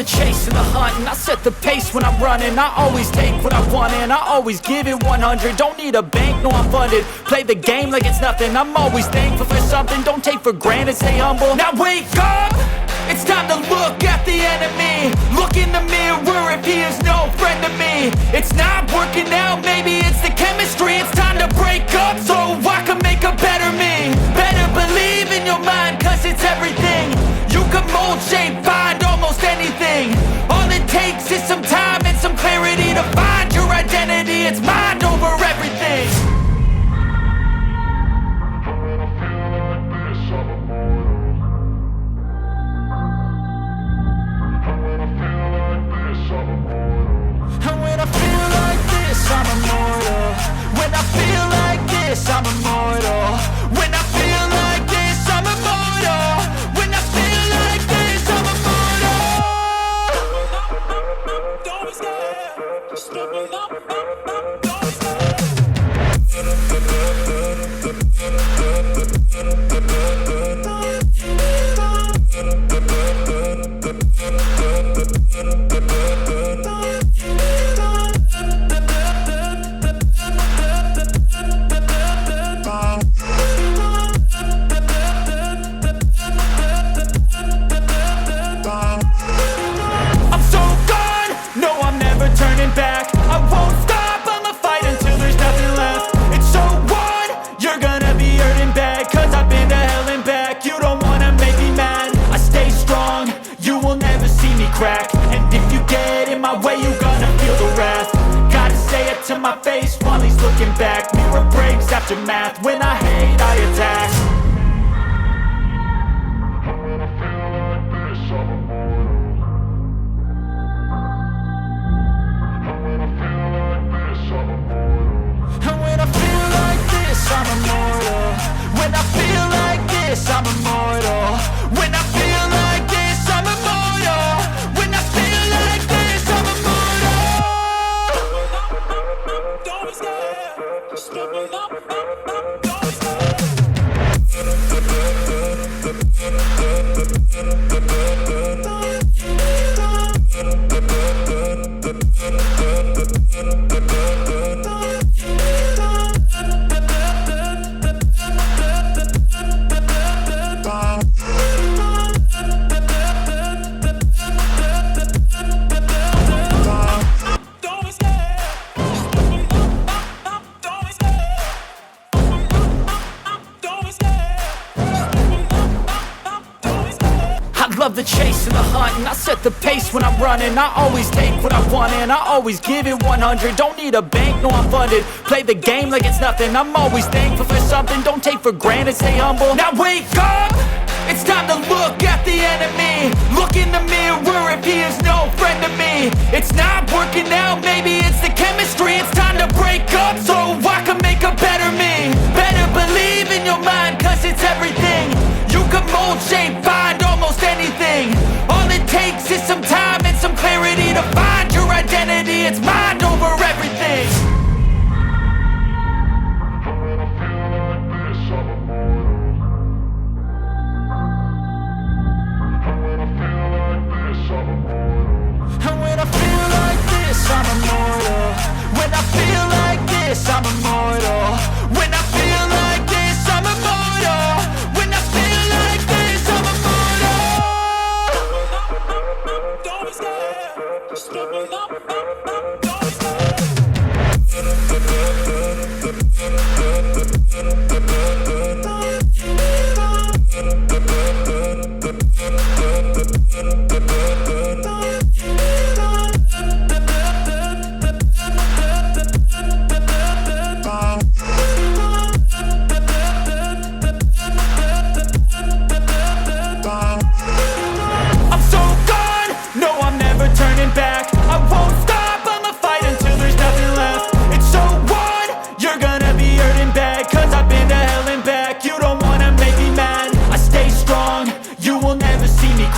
the chase and the hunt, and I set the pace when I'm running. I always take what I want and I always give it 100. Don't need a bank, no I'm funded. Play the game like it's nothing. I'm always thankful for something. Don't take for granted, stay humble. Now wake up! It's time to look at the enemy. Look in the mirror if he is no friend to me. It's not working out, maybe it's the chemistry. It's time to break up so I can make a better me. Better believe in your mind, cause it's everything. You can mold, shape, find almost anything. All it takes is some time and some clarity to find your identity. It's mind over everything. I'm immortal. When I feel like this, I'm immortal. When I feel like this, I'm immortal. When I feel like this, I'm immortal. Don't be scared. Just let me know. Don't be scared. And if you get in my way, you gonna feel the wrath. Gotta say it to my face while he's looking back. Mirror breaks after math. When I hate, I attack. When I feel like this, I'm immortal. When I feel like this, I'm immortal. When I feel like this, I'm immortal. When I feel like this, I'm immortal. When I feel like this, I'm immortal. When I feel like this, I'm immortal. Don't be scared. Just let me know. Don't be scared. Love the chase and the hunt, and I set the pace when I'm running. I always take what I want and I always give it 100. Don't need a bank, no I'm funded. Play the game like it's nothing. I'm always thankful for something. Don't take for granted, stay humble. Now wake up! It's time to look at the enemy. Look in the mirror if he is no friend to me. It's not working out, maybe it's the chemistry. It's time to break up so I can make a better me. Better believe in your mind, cause it's everything. You can mold, shape, find almost anything. All it takes is some time and some clarity to find your identity. It's mind over everything. When I feel like this, I'm immortal. When I feel like this, I'm immortal. When I feel like this, I'm immortal. When I feel like this, I'm immortal. When I feel like this, I'm immortal. When I feel like this, I'm immortal. Don't be scared. Just let me know. Don't be scared.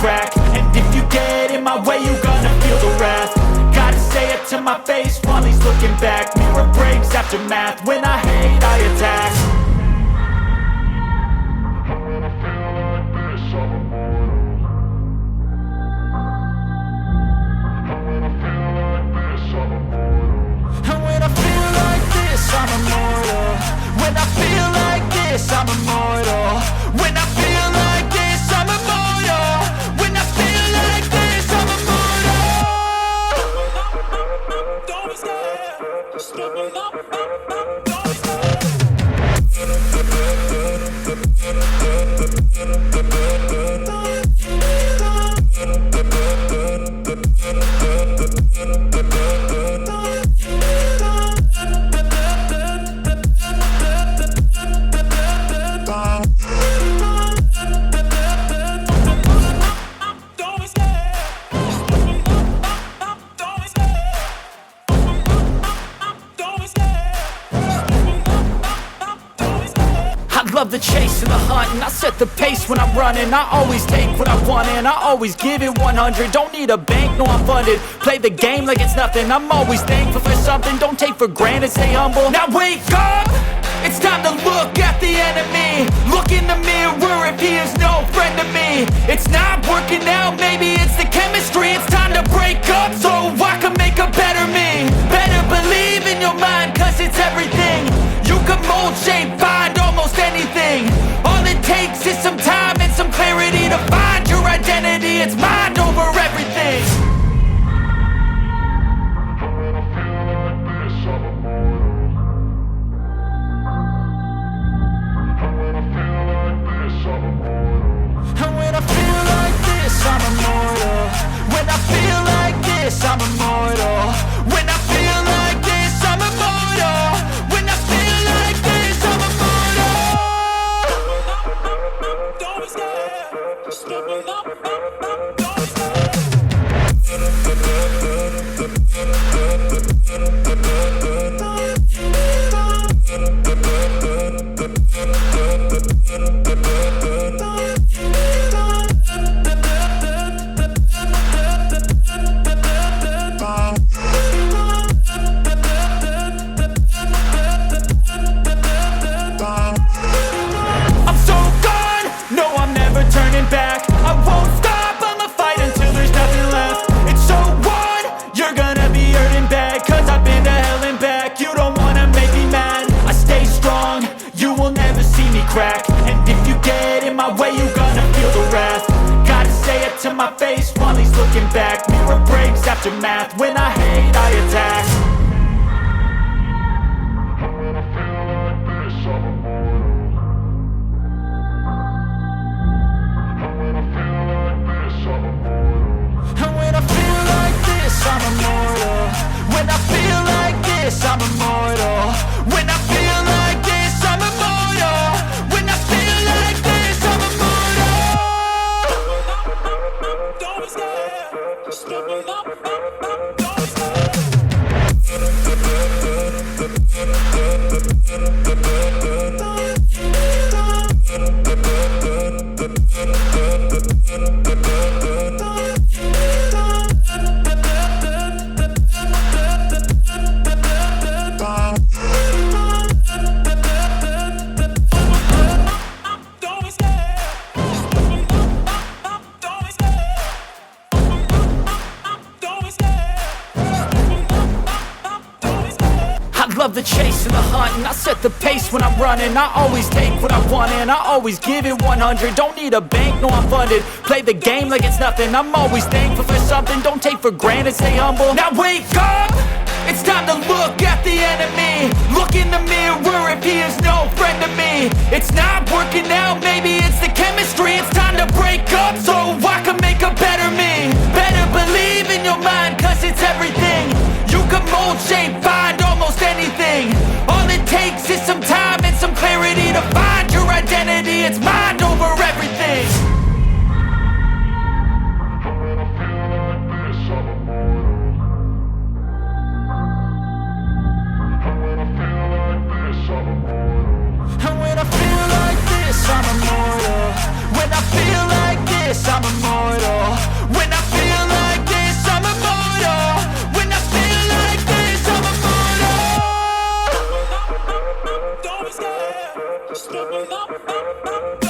And if you get in my way, you gonna feel the wrath. Gotta say it to my face while he's looking back. Mirror breaks after math. When I hate, I attack. When I feel like this, I'm immortal. love the chase and the hunt, and I set the pace when I'm running. I always take what I want and I always give it 100. Don't need a bank, no I'm funded. Play the game like it's nothing. I'm always thankful for something. Don't take for granted, stay humble. Now wake up! It's time to look at the enemy. Look in the mirror if he is no friend to me. It's not working out, maybe it's the chemistry. It's time to break up so I can make a better me. Better believe in your mind, cause it's everything. You can mold, shape, find almost anything. All it takes is some time and some clarity to find your identity. It's mind over everything. And when I feel like this, I'm immortal. When I feel like this, I'm immortal. When I feel like this, I'm immortal. When I feel like this, I'm immortal. Don't be scared. Just give me up. Don't be scared. Turning back, I won't stop, I'ma fight until there's nothing left. It's so on, you're gonna be hurting bad, cause I've been to hell and back. You don't wanna make me mad, I stay strong, you will never see me crack. And if you get in my way, you're gonna feel the wrath. Gotta say it to my face while he's looking back. Mirror breaks after math, when I hate, I attack. I'm immortal. When I feel like this, I'm immortal. When I feel like this, I'm immortal. When I feel like this, I'm immortal. Don't be scared. Just give me up. Don't be scared. Love the chase and the hunt, and I set the pace when I'm running. I always take what I want and I always give it 100. Don't need a bank, no I'm funded. Play the game like it's nothing. I'm always thankful for something. Don't take for granted, stay humble. Now wake up! It's time to look at the enemy. Look in the mirror if he is no friend to me. It's not working out, maybe it's the chemistry. It's time to break up so I can make a better me. Better believe in your mind, cause it's everything. You can mold, shape, find almost anything. All it takes is some time and some clarity to find your identity. It's mind over everything. And when I feel like this, I'm immortal. When I feel like this, I'm immortal. When I feel like this, I'm immortal. When I feel like this, I'm immortal. Don't be scared. Just give me up.